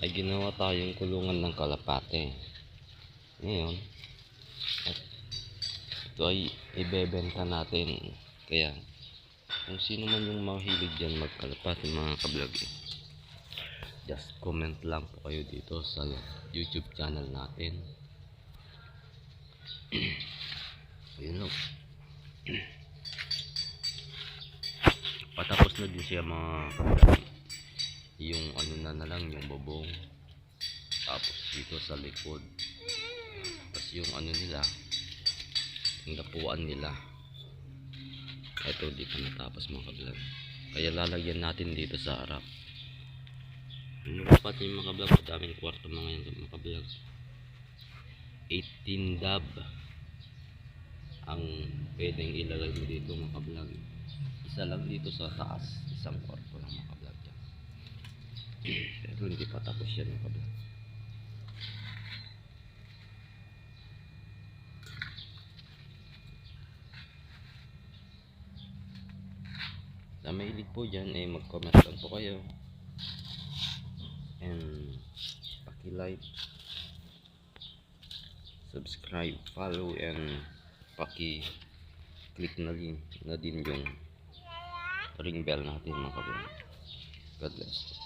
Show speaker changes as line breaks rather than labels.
Ay ginawa tayong kulungan ng kalapate. Ngayon, at ito ay ibebenta natin. Kaya kung sino man yung mahilig dyan magkalapate mga kablog, just comment lang po kayo dito sa YouTube channel natin. Ayun o. Patapos na din siya mga kablog. Yung ano na lang, yung bubong. Tapos dito sa likod. Tapos yung ano nila, yung lapuan nila. Ito di pa natapos mga kablog. Kaya lalagyan natin dito sa harap. Yung dapat yung mga kablog, madaming kwarto mga yan mga kablog. 18 dab ang pwedeng ilagay mo dito mga kablog. Isa lang dito sa taas, isang kwarto lang mga kablog dyan. Pero hindi pa tapos yan mga kablog. Sa mahilig po dyan ay mag-comment lang po kayo and paki-like, subscribe, follow and paki-click na din yung ring bell natin mga kablog. God bless.